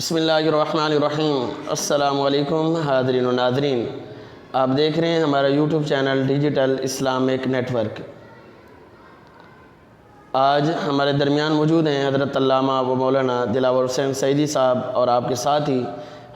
بسم اللہ الرحمن الرحیم۔ السلام علیکم حاضرین و ناظرین، آپ دیکھ رہے ہیں ہمارا YouTube channel digital Islamic network. آج ہمارے درمیان موجود ہیں حضرت علامہ و مولانا دلاور حسین سعیدی صاحب، اور آپ کے ساتھ ہی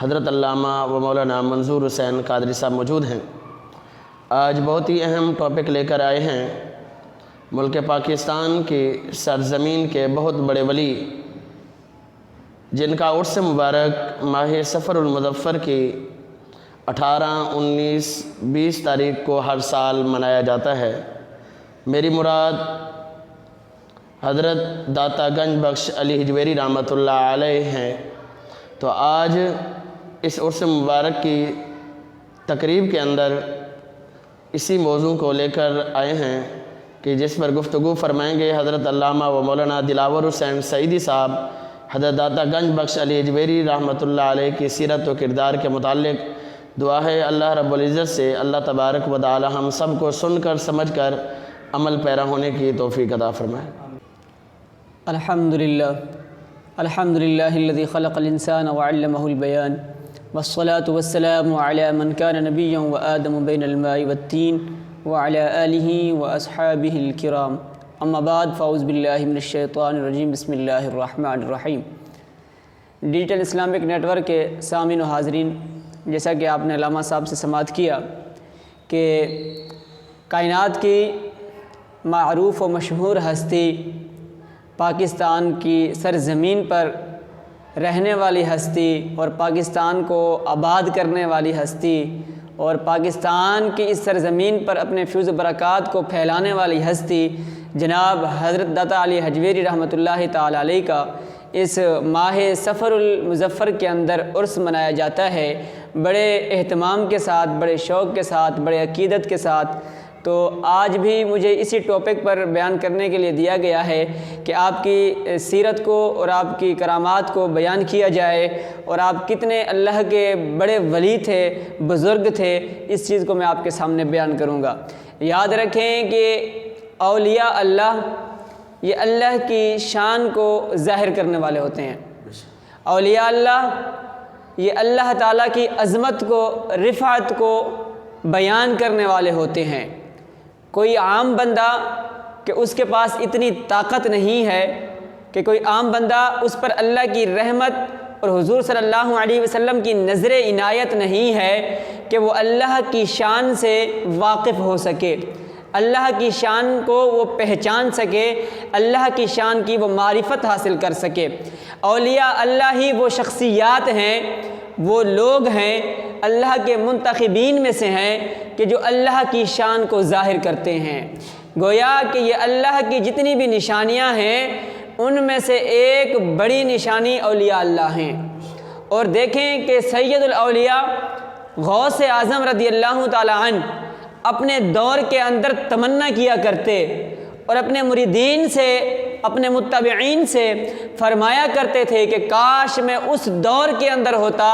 حضرت علامہ و مولانا منظور حسین قادری صاحب موجود ہیں۔ آج بہت ہی اہم ٹاپک لے کر آئے ہیں۔ ملک پاکستان کی سرزمین کے بہت بڑے ولی، جن کا عرس مبارک ماہ سفر المظفر کی 18، 19، 20 تاریخ کو ہر سال منایا جاتا ہے۔ میری مراد حضرت داتا گنج بخش علی حجویری رحمۃ اللہ علیہ ہیں۔ تو آج اس عرس مبارک کی تقریب کے اندر اسی موضوع کو لے کر آئے ہیں کہ جس پر گفتگو فرمائیں گے حضرت علامہ و مولانا دلاور حسین سعیدی صاحب۔ حضرت داتا گنج بخش علی حجویری رحمۃ اللہ علیہ کی سیرت و کردار کے متعلق دعا ہے اللہ رب العزت سے اللہ تبارک و تعالی ہم سب کو سن کر سمجھ کر عمل پیرا ہونے کی توفیق عطا فرمائے۔ الحمدللہ الذی خلق الانسان وعلمہ البیان، والصلاة والسلام علی من کان نبیا وآدم بین الماء والتین وعلی آلہ واصحابہ الکرام، اما بعد فاعوذ باللہ من الشیطان الرجیم، بسم اللہ الرحمن الرحیم۔ ڈیجیٹل اسلامک نیٹ ورک کے سامعین و حاضرین، جیسا کہ آپ نے علامہ صاحب سے سماعت کیا کہ کائنات کی معروف و مشہور ہستی، پاکستان کی سرزمین پر رہنے والی ہستی اور پاکستان کو آباد کرنے والی ہستی اور پاکستان کی اس سرزمین پر اپنے فیض و برکات کو پھیلانے والی ہستی جناب حضرت داتا علی حجویری رحمۃ اللہ تعالی علیہ کا اس ماہ سفر المظفر کے اندر عرس منایا جاتا ہے، بڑے اہتمام کے ساتھ، بڑے شوق کے ساتھ، بڑے عقیدت کے ساتھ۔ تو آج بھی مجھے اسی ٹاپک پر بیان کرنے کے لیے دیا گیا ہے کہ آپ کی سیرت کو اور آپ کی کرامات کو بیان کیا جائے، اور آپ کتنے اللہ کے بڑے ولی تھے، بزرگ تھے، اس چیز کو میں آپ کے سامنے بیان کروں گا۔ یاد رکھیں کہ اولیاء اللہ یہ اللہ کی شان کو ظاہر کرنے والے ہوتے ہیں۔ اولیاء اللہ یہ اللہ تعالیٰ کی عظمت کو، رفعت کو بیان کرنے والے ہوتے ہیں۔ کوئی عام بندہ کہ اس کے پاس اتنی طاقت نہیں ہے کہ کوئی عام بندہ اس پر اللہ کی رحمت اور حضور صلی اللہ علیہ وسلم کی نظر عنایت نہیں ہے کہ وہ اللہ کی شان سے واقف ہو سکے، اللہ کی شان کو وہ پہچان سکے، اللہ کی شان کی وہ معرفت حاصل کر سکے۔ اولیاء اللہ ہی وہ شخصیات ہیں، وہ لوگ ہیں، اللہ کے منتخبین میں سے ہیں کہ جو اللہ کی شان کو ظاہر کرتے ہیں۔ گویا کہ یہ اللہ کی جتنی بھی نشانیاں ہیں ان میں سے ایک بڑی نشانی اولیاء اللہ ہیں۔ اور دیکھیں کہ سید الاولیاء غوث اعظم رضی اللہ تعالی عنہ اپنے دور کے اندر تمنا کیا کرتے اور اپنے مریدین سے، اپنے متبعین سے فرمایا کرتے تھے کہ کاش میں اس دور کے اندر ہوتا،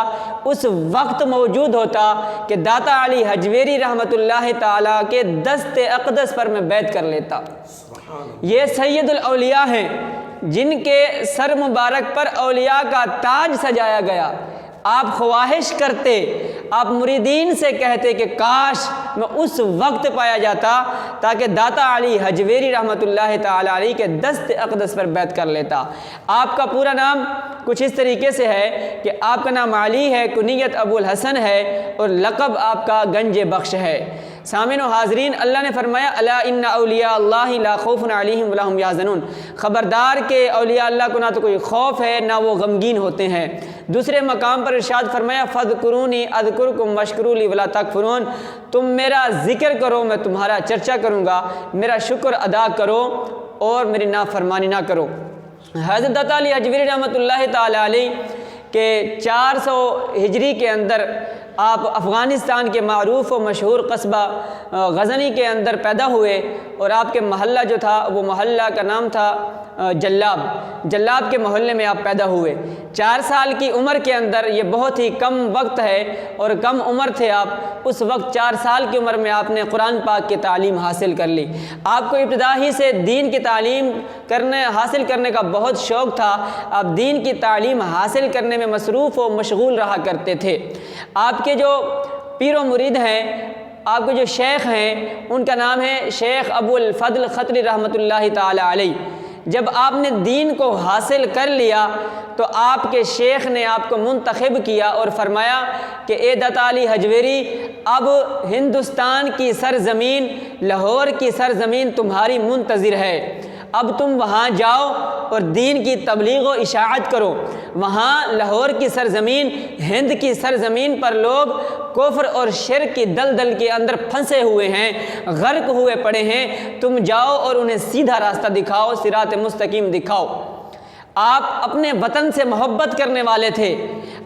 اس وقت موجود ہوتا کہ داتا علی حجویری رحمۃ اللہ تعالیٰ کے دست اقدس پر میں بیعت کر لیتا۔ یہ سید الاولیاء ہیں جن کے سر مبارک پر اولیاء کا تاج سجایا گیا۔ آپ خواہش کرتے، آپ مریدین سے کہتے کہ کاش میں اس وقت پایا جاتا تاکہ داتا علی حجویری رحمۃ اللہ تعالی علیہ کے دست اقدس پر بیعت کر لیتا۔ آپ کا پورا نام کچھ اس طریقے سے ہے کہ آپ کا نام علی ہے، کنیت ابو الحسن ہے، اور لقب آپ کا گنج بخش ہے۔ سامعین و حاضرین، اللہ نے فرمایا الا ان اولیاء اللہ لا خوف علیہم ولا هم یحزنون، خبردار کہ اولیاء اللہ کو نہ تو کوئی خوف ہے نہ وہ غمگین ہوتے ہیں۔ دوسرے مقام پر ارشاد فرمایا فاذکرونی اذکرکم واشکروا لی ولا تکفرون، تم میرا ذکر کرو میں تمہارا چرچا کروں گا، میرا شکر ادا کرو اور میری نافرمانی نہ کرو۔ حضرت داتا علی حجویری رحمۃ اللہ تعالی علیہ کے 400 ہجری کے اندر آپ افغانستان کے معروف و مشہور قصبہ غزنی کے اندر پیدا ہوئے، اور آپ کے محلہ جو تھا وہ محلہ کا نام تھا جلاب کے محلے میں آپ پیدا ہوئے۔ 4 سال کی عمر کے اندر، یہ بہت ہی کم وقت ہے اور کم عمر تھے آپ، اس وقت 4 سال کی عمر میں آپ نے قرآن پاک کی تعلیم حاصل کر لی۔ آپ کو ابتدا ہی سے دین کی تعلیم حاصل کرنے کا بہت شوق تھا، آپ دین کی تعلیم حاصل کرنے میں مصروف و مشغول رہا کرتے تھے۔ آپ کے جو پیر و مرید ہیں، آپ کے جو شیخ ہیں، ان کا نام ہے شیخ ابو الفضل ختلی رحمۃ اللہ تعالی علیہ۔ جب آپ نے دین کو حاصل کر لیا تو آپ کے شیخ نے آپ کو منتخب کیا اور فرمایا کہ اے داتا علی حجویری، اب ہندوستان کی سرزمین، لاہور کی سرزمین تمہاری منتظر ہے، اب تم وہاں جاؤ اور دین کی تبلیغ و اشاعت کرو۔ وہاں لاہور کی سرزمین، ہند کی سرزمین پر لوگ کفر اور شرک کی دلدل کے اندر پھنسے ہوئے ہیں، غرق ہوئے پڑے ہیں، تم جاؤ اور انہیں سیدھا راستہ دکھاؤ، صراط مستقیم دکھاؤ۔ آپ اپنے وطن سے محبت کرنے والے تھے۔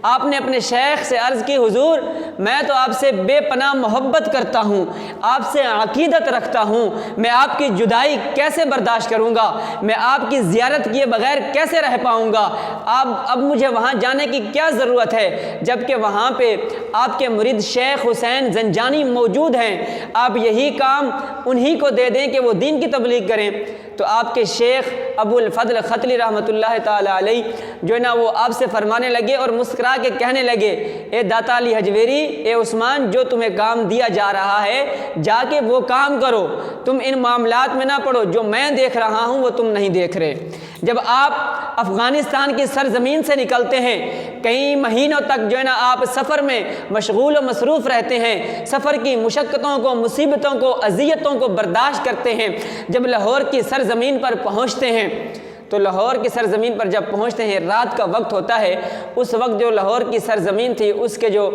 آپ نے اپنے شیخ سے عرض کی، حضور میں تو آپ سے بے پناہ محبت کرتا ہوں، آپ سے عقیدت رکھتا ہوں، میں آپ کی جدائی کیسے برداشت کروں گا، میں آپ کی زیارت کیے بغیر کیسے رہ پاؤں گا، اب مجھے وہاں جانے کی کیا ضرورت ہے، جبکہ وہاں پہ آپ کے مرید شیخ حسین زنجانی موجود ہیں، آپ یہی کام انہی کو دے دیں کہ وہ دین کی تبلیغ کریں۔ تو آپ کے شیخ ابو الفضل ختلی رحمۃ اللہ تعالی علیہ جو ہے نا، وہ آپ سے فرمانے لگے اور مسکرا کے کہنے لگے، اے داتا علی حجویری، اے عثمان، جو تمہیں کام دیا جا رہا ہے جا کے وہ کام کرو، تم ان معاملات میں نہ پڑو، جو میں دیکھ رہا ہوں وہ تم نہیں دیکھ رہے۔ جب آپ افغانستان کی سرزمین سے نکلتے ہیں، کئی مہینوں تک جو ہے نا آپ سفر میں مشغول و مصروف رہتے ہیں، سفر کی مشقتوں کو، مصیبتوں کو، اذیتوں کو برداشت کرتے ہیں۔ جب لاہور کی سرزمین پر پہنچتے ہیں تو لاہور کی سرزمین پر جب پہنچتے ہیں، رات کا وقت ہوتا ہے، اس وقت جو لاہور کی سرزمین تھی اس کے جو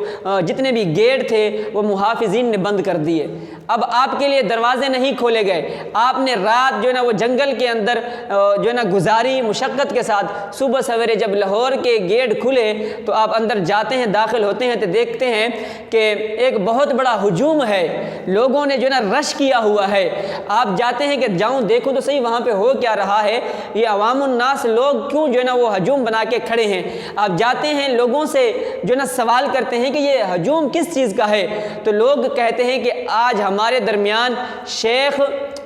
جتنے بھی گیٹ تھے وہ محافظین نے بند کر دیے۔ اب آپ کے لیے دروازے نہیں کھولے گئے، آپ نے رات جو ہے نا وہ جنگل کے اندر جو ہے نا گزاری مشقت کے ساتھ۔ صبح سویرے جب لاہور کے گیٹ کھلے تو آپ اندر جاتے ہیں، داخل ہوتے ہیں تو دیکھتے ہیں کہ ایک بہت بڑا ہجوم ہے، لوگوں نے جو ہے نا رش کیا ہوا ہے۔ آپ جاتے ہیں کہ جاؤں دیکھوں تو صحیح وہاں پہ ہو کیا رہا ہے، یہ عوام الناس لوگ کیوں جو ہے نا وہ ہجوم بنا کے کھڑے ہیں۔ آپ جاتے ہیں، لوگوں سے جو ہے نا سوال کرتے ہیں کہ یہ ہجوم کس چیز کا ہے، تو لوگ کہتے ہیں کہ آج ہمارے درمیان شیخ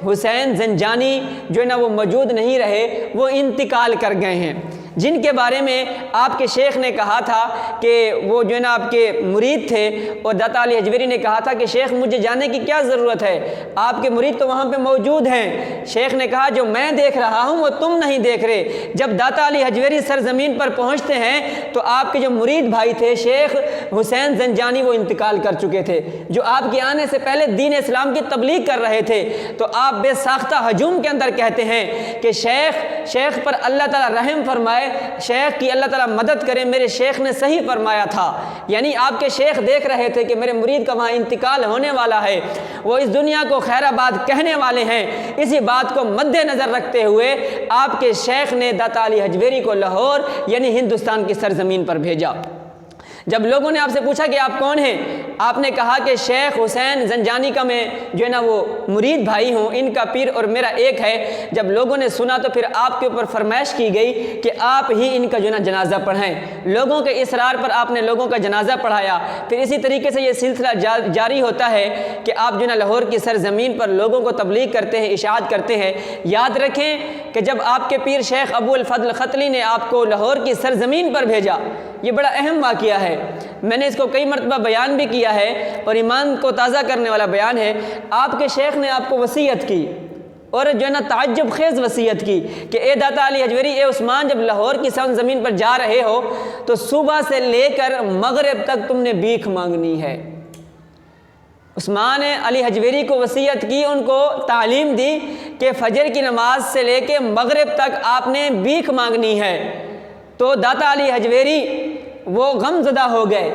حسین زنجانی جو ہے نا وہ موجود نہیں رہے، وہ انتقال کر گئے ہیں، جن کے بارے میں آپ کے شیخ نے کہا تھا کہ وہ جو ہے نا آپ کے مرید تھے، اور داتا علی حجویری نے کہا تھا کہ شیخ مجھے جانے کی کیا ضرورت ہے، آپ کے مرید تو وہاں پہ موجود ہیں۔ شیخ نے کہا جو میں دیکھ رہا ہوں وہ تم نہیں دیکھ رہے۔ جب داتا علی حجویری سرزمین پر پہنچتے ہیں تو آپ کے جو مرید بھائی تھے شیخ حسین زنجانی وہ انتقال کر چکے تھے، جو آپ کے آنے سے پہلے دین اسلام کی تبلیغ کر رہے تھے۔ تو آپ بے ساختہ ہجوم کے اندر کہتے ہیں کہ شیخ پر اللہ تعالیٰ رحم فرمائے، شیخ کی اللہ تعالیٰ مدد کرے، میرے شیخ نے صحیح فرمایا تھا۔ یعنی آپ کے شیخ دیکھ رہے تھے کہ میرے مرید کا وہاں انتقال ہونے والا ہے، وہ اس دنیا کو خیر آباد کہنے والے ہیں۔ اسی بات کو مد نظر رکھتے ہوئے آپ کے شیخ نے داتا علی حجویری کو لاہور یعنی ہندوستان کی سرزمین پر بھیجا۔ جب لوگوں نے آپ سے پوچھا کہ آپ کون ہیں، آپ نے کہا کہ شیخ حسین زنجانی کا میں جو ہے نا وہ مرید بھائی ہوں، ان کا پیر اور میرا ایک ہے۔ جب لوگوں نے سنا تو پھر آپ کے اوپر فرمائش کی گئی کہ آپ ہی ان کا جو ہے نا جنازہ پڑھائیں۔ لوگوں کے اصرار پر آپ نے لوگوں کا جنازہ پڑھایا۔ پھر اسی طریقے سے یہ سلسلہ جاری ہوتا ہے کہ آپ جو ہے نا لاہور کی سرزمین پر لوگوں کو تبلیغ کرتے ہیں، اشاعت کرتے ہیں۔ یاد رکھیں کہ جب آپ کے پیر شیخ ابو الفضل ختلی نے آپ کو لاہور کی سرزمین پر بھیجا، یہ بڑا اہم واقعہ ہے، میں نے اس کو کئی مرتبہ بیان بھی کیا ہے اور ایمان کو تازہ کرنے والا بیان ہے۔ آپ کے شیخ نے آپ کو وصیت کی، اور جو ہے نا تعجب خیز وصیت کی کہ اے داتا علی حجویری، اے عثمان، جب لاہور کی زمین پر جا رہے ہو تو صبح سے لے کر مغرب تک تم نے بھیک مانگنی ہے۔ عثمان علی حجویری کو وصیت کی، ان کو تعلیم دی کہ فجر کی نماز سے لے کے مغرب تک آپ نے بھیک مانگنی ہے۔ تو داتا علی حجویری وہ غم زدہ ہو گئے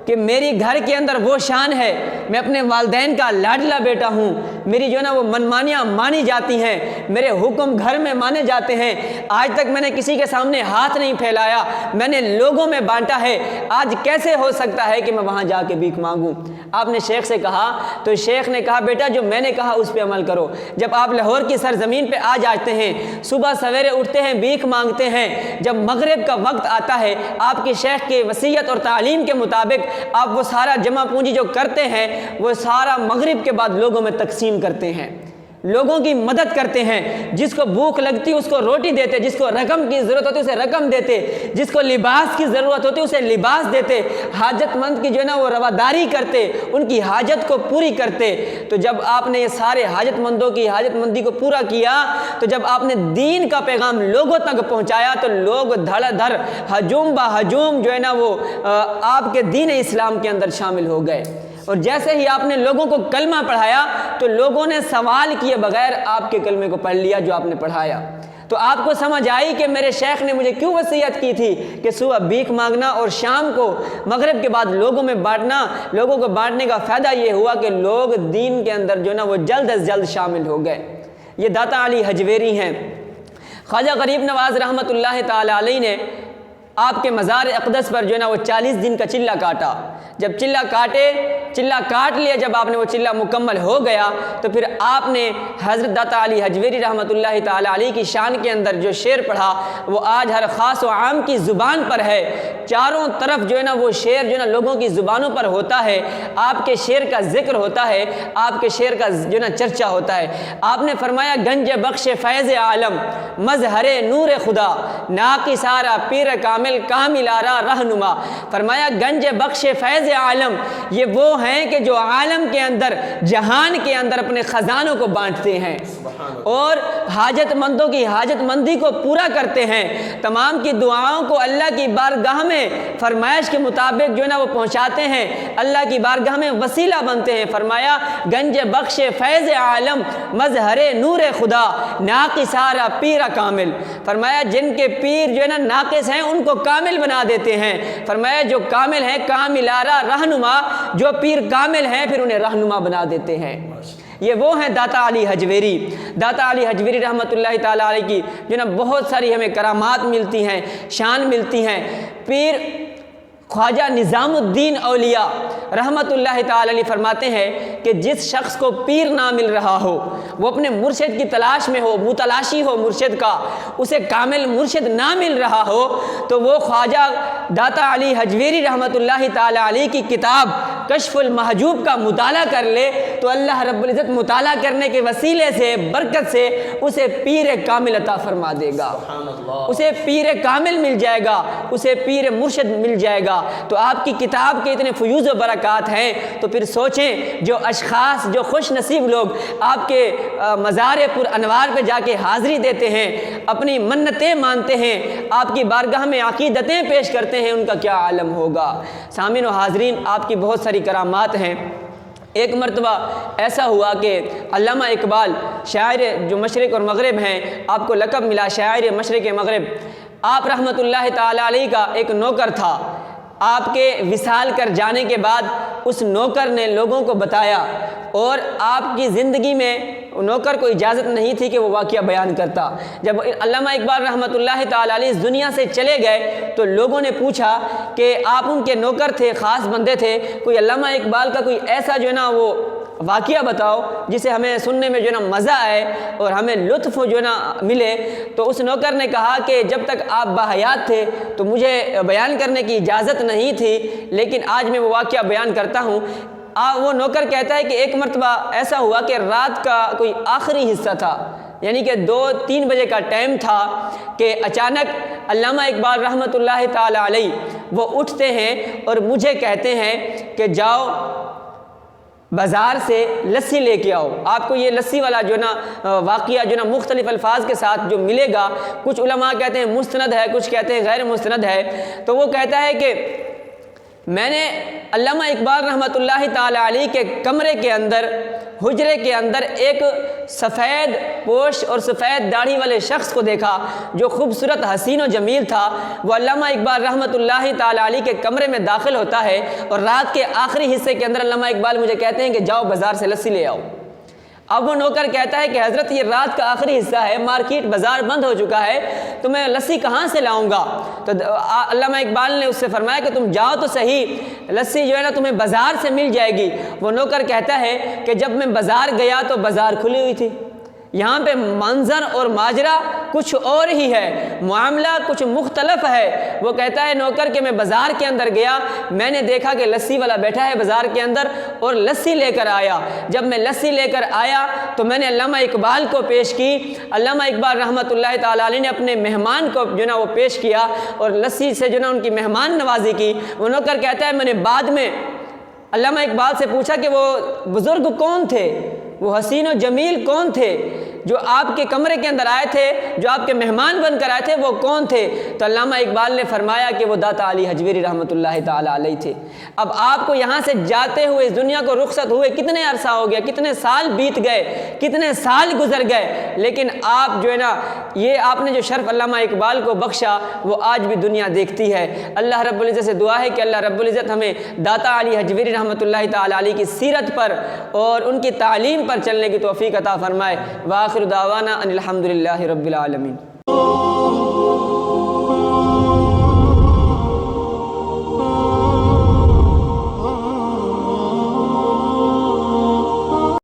کہ میری گھر کے اندر وہ شان ہے میں اپنے والدین کا لاڈلا بیٹا ہوں، میری جو ہے نا وہ منمانیاں مانی جاتی ہیں، میرے حکم گھر میں مانے جاتے ہیں، آج تک میں نے کسی کے سامنے ہاتھ نہیں پھیلایا، میں نے لوگوں میں بانٹا ہے، آج کیسے ہو سکتا ہے کہ میں وہاں جا کے بھیک مانگوں؟ آپ نے شیخ سے کہا تو شیخ نے کہا بیٹا جو میں نے کہا اس پہ عمل کرو۔ جب آپ لاہور کی سرزمین پہ آ جاتے ہیں، صبح سویرے اٹھتے ہیں، بھیک مانگتے ہیں، جب مغرب کا وقت آتا ہے آپ کے شیخ کی وصیت اور تعلیم کے مطابق آپ وہ سارا جمع پونجی جو کرتے ہیں وہ سارا مغرب کے بعد لوگوں میں تقسیم کرتے ہیں، لوگوں کی مدد کرتے ہیں، جس کو بھوک لگتی اس کو روٹی دیتے، جس کو رقم کی ضرورت ہوتی اسے رقم دیتے، جس کو لباس کی ضرورت ہوتی اسے لباس دیتے، حاجت مند کی جو ہے نا وہ رواداری کرتے، ان کی حاجت کو پوری کرتے۔ تو جب آپ نے یہ سارے حاجت مندوں کی حاجت مندی کو پورا کیا، تو جب آپ نے دین کا پیغام لوگوں تک پہنچایا تو لوگ دھڑ دھڑ ہجوم با ہجوم جو ہے نا وہ آپ کے دین اسلام کے اندر شامل ہو گئے۔ اور جیسے ہی آپ نے لوگوں کو کلمہ پڑھایا تو لوگوں نے سوال کیے بغیر آپ کے کلمے کو پڑھ لیا جو آپ نے پڑھایا۔ تو آپ کو سمجھ آئی کہ میرے شیخ نے مجھے کیوں وصیت کی تھی کہ صبح بھیک مانگنا اور شام کو مغرب کے بعد لوگوں میں بانٹنا۔ لوگوں کو بانٹنے کا فائدہ یہ ہوا کہ لوگ دین کے اندر جو نا وہ جلد از جلد شامل ہو گئے۔ یہ داتا علی حجویری ہیں۔ خواجہ غریب نواز رحمۃ اللہ تعالی علیہ نے آپ کے مزار اقدس پر جو ہے نا وہ 40 دن کا چلہ کاٹا۔ جب چلہ کاٹ لیا، جب آپ نے وہ چلہ مکمل ہو گیا تو پھر آپ نے حضرت داتا علی حجویری رحمۃ اللہ تعالی علیہ کی شان کے اندر جو شعر پڑھا وہ آج ہر خاص و عام کی زبان پر ہے۔ چاروں طرف جو ہے نا وہ شعر جو ہے نا لوگوں کی زبانوں پر ہوتا ہے، آپ کے شعر کا ذکر ہوتا ہے، آپ کے شعر کا جو ہے نا چرچا ہوتا ہے۔ آپ نے فرمایا گنج بخش فیض عالم مظہر نور خدا، ناقص آرا پیر کامل کامل آرا رہنما۔ فرمایا گنج بخش فیض عالم، یہ وہ ہیں کہ جو عالم کے اندر جہان کے اندر اپنے خزانوں کو بانٹتے ہیں اور حاجت مندوں کی حاجت مندی کو پورا کرتے ہیں، تمام کی دعاؤں کو اللہ کی بارگاہ میں فرمائش کے مطابق جو ہے نا وہ پہنچاتے ہیں، اللہ کی بارگاہ میں وسیلہ بنتے ہیں۔ فرمایا گنج بخش فیض عالم مظہر نور خدا، ناقص آرا پیر کامل۔ فرمایا جن کے پیر جو ہے نا ناقص ہیں ان کو کامل بنا دیتے ہیں۔ فرمایا جو کامل ہیں کامل آرا رہنما، جو پیر کامل ہیں پھر انہیں رہنما بنا دیتے ہیں۔ یہ وہ ہیں داتا علی حجویری۔ داتا علی حجویری رحمۃ اللہ تعالیٰ علیہ کی جو نا بہت ساری ہمیں کرامات ملتی ہیں، شان ملتی ہیں۔ پیر خواجہ نظام الدین اولیاء رحمۃ اللہ تعالی علیہ فرماتے ہیں کہ جس شخص کو پیر نہ مل رہا ہو، وہ اپنے مرشد کی تلاش میں ہو، متلاشی ہو مرشد کا، اسے کامل مرشد نہ مل رہا ہو تو وہ خواجہ داتا علی حجویری رحمۃ اللہ تعالی علیہ کی کتاب کشف المحجوب کا مطالعہ کر لے تو اللہ رب العزت مطالعہ کرنے کے وسیلے سے برکت سے اسے پیر کامل عطا فرما دے گا، اسے پیر کامل مل جائے گا، اسے پیر مرشد مل جائے گا۔ تو آپ کی کتاب کے اتنے فیوز و برکات ہیں، تو پھر سوچیں جو اشخاص، جو خوش نصیب لوگ آپ کے مزار پر انوار پہ جا کے حاضری دیتے ہیں، اپنی منتیں مانتے ہیں، آپ کی بارگاہ میں عقیدتیں پیش کرتے ہیں، ان کا کیا عالم ہوگا۔ سامعین و حاضرین، آپ کی بہت ساری کرامات ہیں۔ ایک مرتبہ ایسا ہوا کہ علامہ اقبال شاعر جو مشرق اور مغرب ہیں، آپ کو لقب ملا شاعر مشرق مغرب، آپ رحمۃ اللہ تعالی علیہ کا ایک نوکر تھا۔ آپ کے وصال کر جانے کے بعد اس نوکر نے لوگوں کو بتایا، اور آپ کی زندگی میں نوکر کو اجازت نہیں تھی کہ وہ واقعہ بیان کرتا۔ جب علامہ اقبال رحمۃ اللہ تعالی علیہ اس دنیا سے چلے گئے تو لوگوں نے پوچھا کہ آپ ان کے نوکر تھے، خاص بندے تھے، کوئی علامہ اقبال کا کوئی ایسا جو ہے نا وہ واقعہ بتاؤ جسے ہمیں سننے میں جو ہے نا مزہ آئے اور ہمیں لطف جو ہے نا ملے۔ تو اس نوکر نے کہا کہ جب تک آپ باحیات تھے تو مجھے بیان کرنے کی اجازت نہیں تھی، لیکن آج میں وہ واقعہ بیان کرتا ہوں۔ وہ نوکر کہتا ہے کہ ایک مرتبہ ایسا ہوا کہ رات کا کوئی آخری حصہ تھا، یعنی کہ 2-3 بجے کا ٹائم تھا کہ اچانک علامہ اقبال رحمۃ اللہ تعالی علیہ وہ اٹھتے ہیں اور مجھے کہتے ہیں کہ جاؤ بازار سے لسی لے کے آؤ۔ آپ کو یہ لسی والا جو نا واقعہ جو نا مختلف الفاظ کے ساتھ جو ملے گا، کچھ علماء کہتے ہیں مستند ہے، کچھ کہتے ہیں غیر مستند ہے۔ تو وہ کہتا ہے کہ میں نے علامہ اقبال رحمۃ اللہ تعالی علیہ کے کمرے کے اندر، حجرے کے اندر ایک سفید پوش اور سفید داڑھی والے شخص کو دیکھا جو خوبصورت حسین و جمیل تھا۔ وہ علامہ اقبال رحمۃ اللہ تعالی علیہ کے کمرے میں داخل ہوتا ہے اور رات کے آخری حصے کے اندر علامہ اقبال مجھے کہتے ہیں کہ جاؤ بازار سے لسی لے آؤ۔ اب وہ نوکر کہتا ہے کہ حضرت یہ رات کا آخری حصہ ہے، مارکیٹ بازار بند ہو چکا ہے، تو میں لسی کہاں سے لاؤں گا؟ تو علامہ اقبال نے اس سے فرمایا کہ تم جاؤ تو صحیح، لسی جو ہے نا تمہیں بازار سے مل جائے گی۔ وہ نوکر کہتا ہے کہ جب میں بازار گیا تو بازار کھلی ہوئی تھی۔ یہاں پہ منظر اور ماجرا کچھ اور ہی ہے، معاملہ کچھ مختلف ہے۔ وہ کہتا ہے نوکر کہ میں بازار کے اندر گیا، میں نے دیکھا کہ لسی والا بیٹھا ہے بازار کے اندر اور لسی لے کر آیا۔ جب میں لسی لے کر آیا تو میں نے علامہ اقبال کو پیش کی۔ علامہ اقبال رحمۃ اللہ تعالیٰ علیہ نے اپنے مہمان کو جو نا وہ پیش کیا اور لسی سے جو نا ان کی مہمان نوازی کی۔ وہ نوکر کہتا ہے میں نے بعد میں علامہ اقبال سے پوچھا کہ وہ بزرگ کون تھے، وہ حسین و جمیل کون تھے جو آپ کے کمرے کے اندر آئے تھے، جو آپ کے مہمان بن کر آئے تھے، وہ کون تھے؟ تو علامہ اقبال نے فرمایا کہ وہ داتا علی حجویری رحمۃ اللہ تعالی علیہ تھے۔ اب آپ کو یہاں سے جاتے ہوئے اس دنیا کو رخصت ہوئے کتنے عرصہ ہو گیا، کتنے سال بیت گئے، کتنے سال گزر گئے، لیکن آپ جو ہے نا یہ آپ نے جو شرف علامہ اقبال کو بخشا وہ آج بھی دنیا دیکھتی ہے۔ اللہ رب العزت سے دعا ہے کہ اللہ رب العزت ہمیں داتا علی حجویری رحمۃ اللہ تعالی علیہ کی سیرت پر اور ان کی تعلیم پر چلنے کی توفیق عطا فرمائے۔ وآخر دعوانا ان الحمد للہ رب العالمین۔